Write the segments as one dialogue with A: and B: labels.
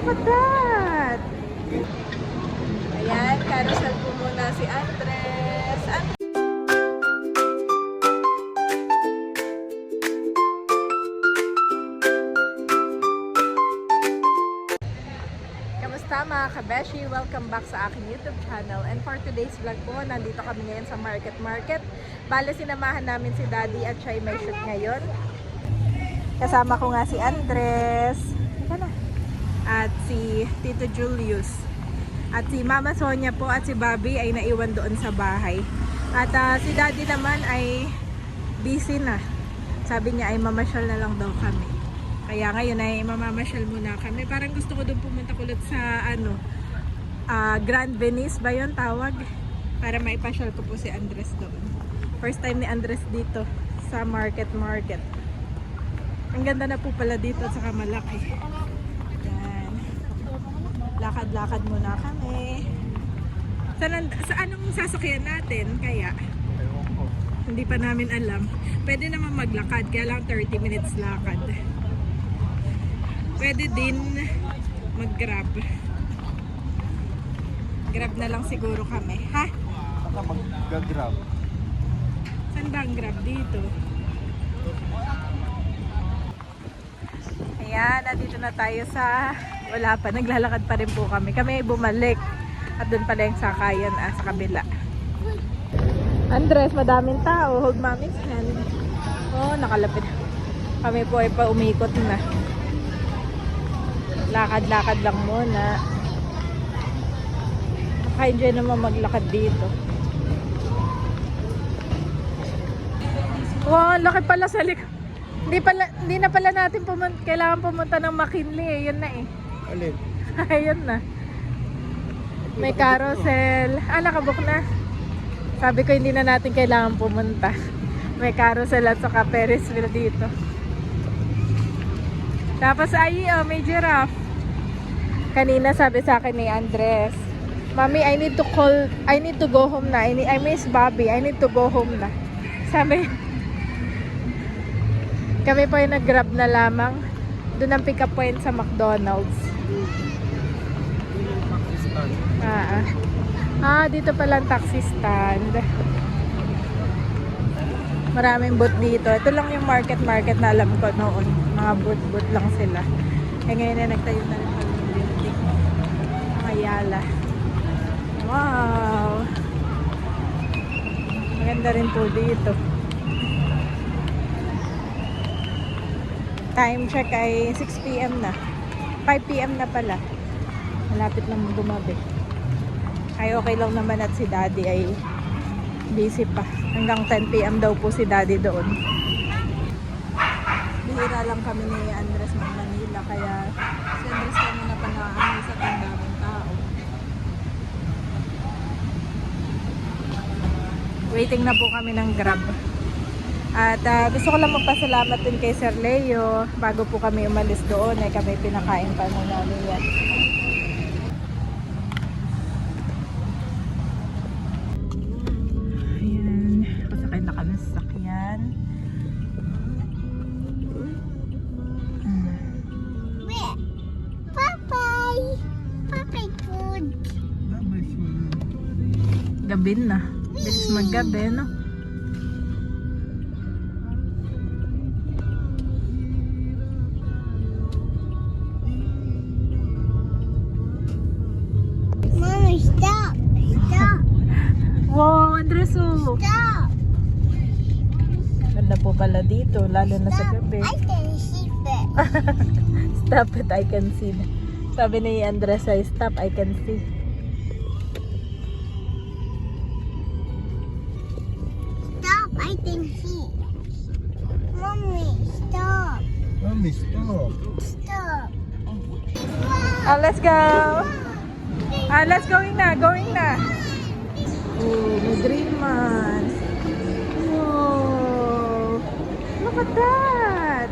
A: at that! Ayan, carousel po muna si Andres. Kamusta mga kabeshi? Welcome back sa aking YouTube channel. And for today's vlog po, nandito kami ngayon sa market. Bale, sinamahan namin si Daddy at siya ay may shoot ngayon. Kasama ko nga si Andres. At si Tito Julius. At si Mama Sonia po at si Bobby ay naiwan doon sa bahay. At si Daddy naman ay busy na. Sabi niya ay mamasyal na lang daw kami. Kaya ngayon ay mamamasyal muna kami. Parang gusto ko doon pumunta ulit sa Grand Venice ba yun tawag? Para maipasyal ko po si Andres doon. First time ni Andres dito sa market. Ang ganda na po pala dito at saka malaki. Yan. Lakad-lakad muna kami. Sa anong sasakyan natin kaya? Hindi pa namin alam. Pwede naman maglakad, kaya lang 30 minutes lakad. Pwede din mag-grab. Grab na lang siguro kami, ha?
B: Baka mag-grab.
A: Saan ba ang grab dito? Ayan, nandito na tayo sa... Wala pa, naglalakad pa rin po kami. Kami bumalik. At doon pala yung sakayan sa kabila. Andres, madaming tao. Hold mommy's hand. Oh, nakalapit. Kami po ay pa-umikot na. Lakad-lakad lang muna. Naka-enjoy naman maglakad dito. Wow, laki pala sa likod. Hindi na pala natin kailangan pumunta ng McKinley eh. Yun na eh.
B: Alin?
A: Ayun na. May carousel. Nakabook na. Sabi ko hindi na natin kailangan pumunta. May carousel at saka Ferris wheel dito. Tapos may giraffe. Kanina sabi sa akin ni Andres, Mommy, I need to go home na. I miss Bobby. I need to go home na. Sabi, kami po yung nag-grab na lamang. Doon ang pick up point sa McDonald's. Dito pala ang taxi stand. Maraming booth dito. Ito lang yung market na alam ko noon. Mga booth lang sila. Kaya ngayon na nagtayo na rin kami ng building. Mga yala. Wow! Maganda rin po dito. Time check ay 6 PM na. 5 PM na pala. Malapit lang gumabi. Ay okay lang naman at si Daddy ay busy pa. Hanggang 10 PM daw po si Daddy doon. Bihira lang kami ni Andres ng Manila. Kaya si Andres kami na panaan sa tandamang tao. Waiting na po kami ng Grab. At gusto ko lang magpasalamat din kay Sir Leo. Bago po kami umalis doon ay kami pinakain pa muna niya. Ayan, pasakay na kami sa sakyan.
C: Papay food.
A: Gabi na. Bilis maggabi, no?
C: Mommy, stop. Stop.
A: Wow, Andres, oh.
C: Stop.
A: Ganda po pala dito, lalo na sa gabi.
C: I can see it.
A: Stop it, I can see. Sabi ni Andres ay stop, I can see.
C: Stop. I can see. Mommy, stop.
B: Mami, stop.
C: Stop.
A: Let's go! Let's going na. Oh, may green man. Wow! Look at that!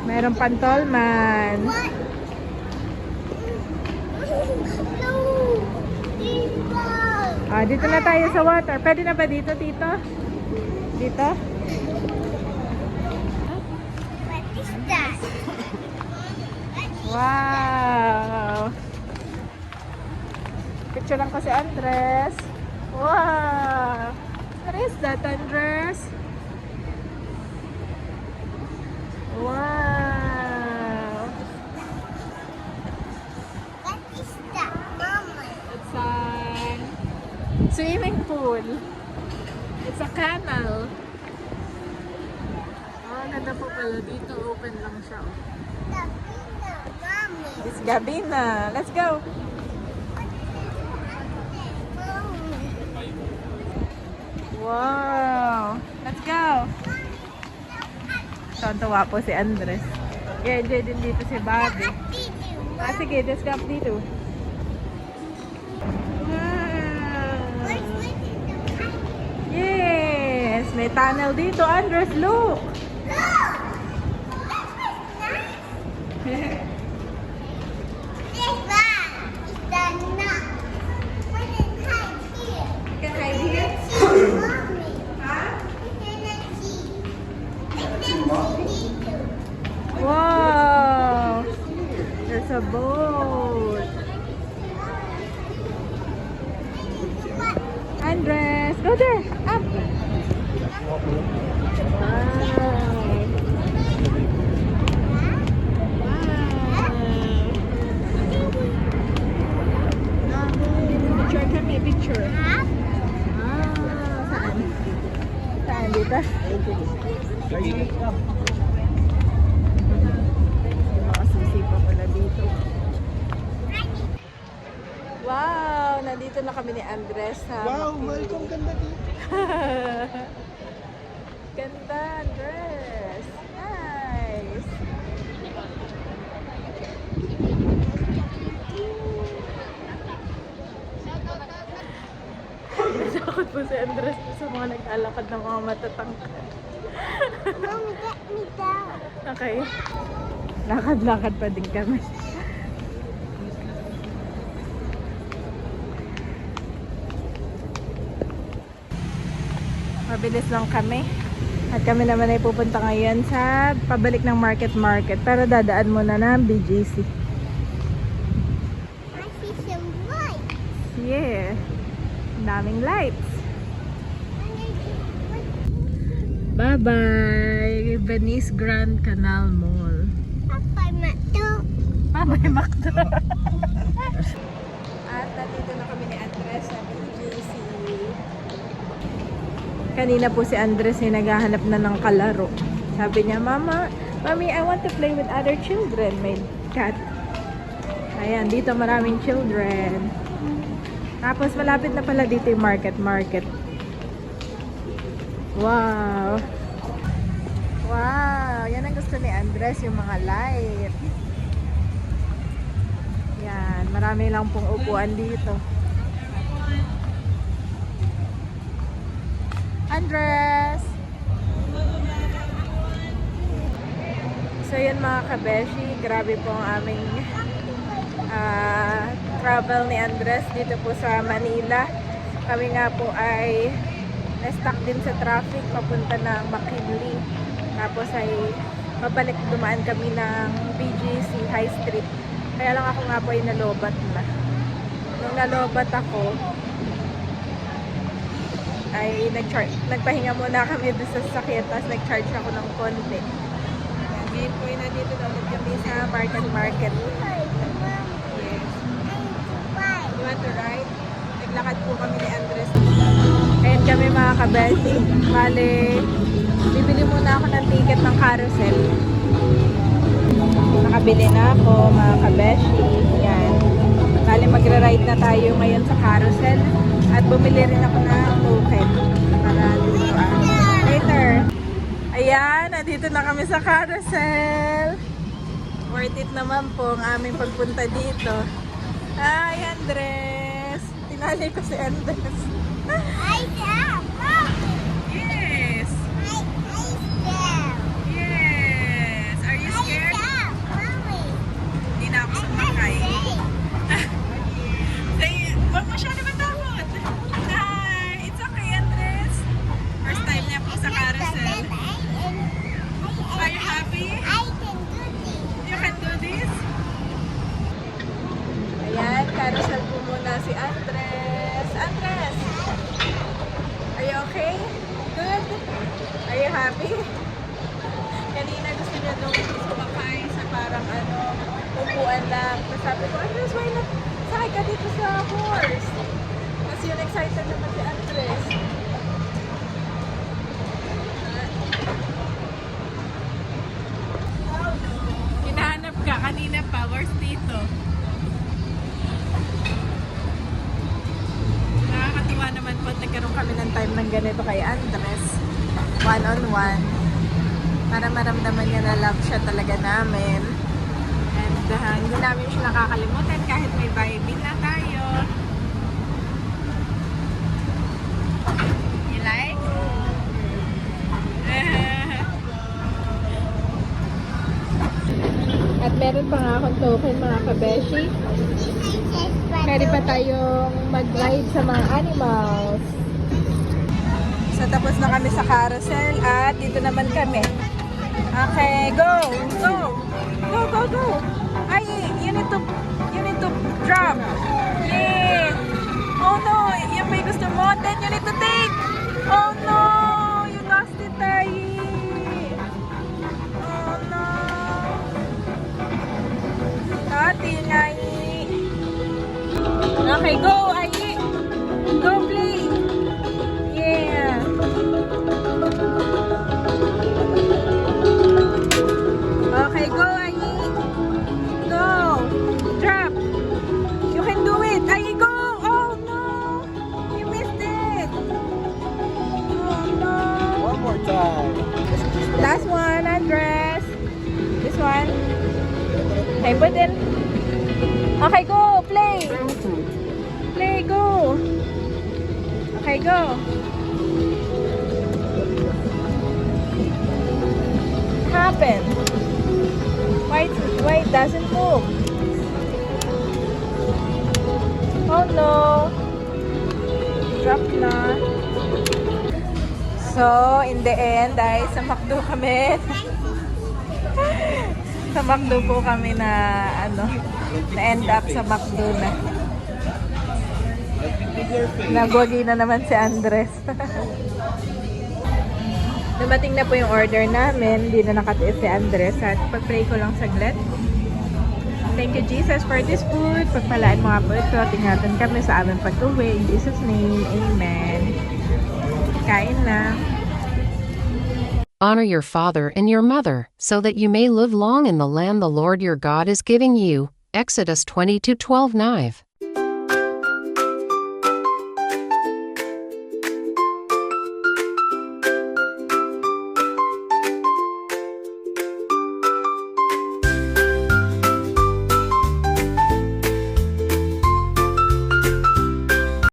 A: Mayroong pantolman.
C: What? No.
A: Dito na tayo sa water. Pwede na ba dito, Tito? Dito?
C: What is that?
A: Wow! Picture lang kasi Andres. Wow! What is that, Andres? Wow!
C: What is that, Mama?
A: It's a swimming pool. It's a canal. Oh, ganda po pala. Dito open lang siya. Oh.
C: The window, Mommy.
A: It's gabi na. Let's go!
C: Mommy.
A: Wow! Let's go! Tontuwa po si Andres. I-enjoy din dito si Bobby. Sige, let's go up dito. Wow! Yes! May tunnel dito, Andres. Look! You can hide here. Wow! There's a boat. Andres, go there. Up. Picture kami, picture. Saan? Saan dito? Mga susi pa pala dito. Wow! Nandito na kami ni Andres.
B: Wow, Malcolm, ganda dito.
A: Ganda, Andres. Nice. Nasakot po si Andres sa mga naglalakad ng mga matatangkad.
C: Mommy, get me down.
A: Okay. Lakad-lakad pa din kami. Mabilis lang kami. At kami naman ay pupunta ngayon sa pabalik ng market. Pero dadaan muna ng BGC.
C: I see some light.
A: Yeah. Ang daming lights. Bye-bye! Venice Grand Canal Mall.
C: Papa, Mato.
A: Bye-bye, Macdo! At nandito na kami ni Andres sa BGC. Kanina po si Andres ay naghahanap na ng kalaro. Sabi niya, Mommy, I want to play with other children. May cat. Ayan, dito maraming children. Tapos malapit na pala dito yung market. Wow! Wow! Yan ang gusto ni Andres, yung mga light. Yan, marami lang pong upuan dito. Andres! So yun mga kabeshi, grabe po ang aming travel ni Andres dito po sa Manila. Kami nga po ay na-stuck din sa traffic papunta ng McKinley. Tapos ay pabalik dumaan kami ng BGC High Street. Kaya lang ako nga po ay nalobat na. Nung nalobat ako, ay nagpahinga muna kami doon sa sasakyan, tapos nag-charge ako ng konti. Ngayon po ay nandito na ulit kami sa market. Yes. You want to ride? Naglakad po kami ni Andres. Ayan kami mga kabesi. Bale, bibili muna ako ng ticket ng carousel. Nakabili na ako mga kabeshi. Yan. Bale, magra-ride na tayo ngayon sa carousel. At bumili rin ako ng token para dito. Later. Ayan, nandito na kami sa carousel. Worth it naman po ang aming pagpunta dito. Ay, Andres. Tinali ko si Andres.
C: I down.
A: Yes.
C: Down.
A: Yes. Are you scared?
C: Down. Mommy.
A: Hindi na ako sumakay. Say, wag masyado matakot. dito sa horse. Kasi yun excited naman si Andres. Hinahanap ka kanina pa. Where's dito? Nakakatuwa naman po. Nagkaroon kami ng time ng ganito kay Andres. One-on-one. Para maramdaman niya na love siya talaga namin. And hindi namin siya nakakalimutan kahit may baby na tayo. You like? At meron pa nga akong token mga kabeshi. Pwede pa tayong mag-ride sa mga animals. So tapos na kami sa carousel at dito naman kami. Okay, go! Go! Go, go, go! Ay, you need to drop. Yeah! Oh no! Yung may gusto mo, then you need to take! Oh no! You lost it, Tayi! Oh no! Tati, Nayi! Okay, go, Ayi! Go, play! Yeah! Okay, go, Ayi! Go! Drop! You can do it! Ayi, go! Oh no! You missed it! Oh no!
B: One more time.
A: Last one, Andres! This one. Okay, put in. Okay, go! Play! Play, go! Okay, go! What happened? Why it doesn't move? Oh no! Drop na. So, in the end, ay sa McDo kami. Sa McDo po kami na na-end up sa McDo na. Nagwagi na naman si Andres. Dumating na po yung order namin. Hindi na nakatiis si Andres. At pag-pray ko lang saglit. Thank you, Jesus, for this food. Pagpalaan mo nga po ito. Tingnan kami sa aming pag-uwi. In Jesus' name, Amen. Kain na.
D: Honor your father and your mother, so that you may live long in the land the Lord your God is giving you. Exodus 22:12-9.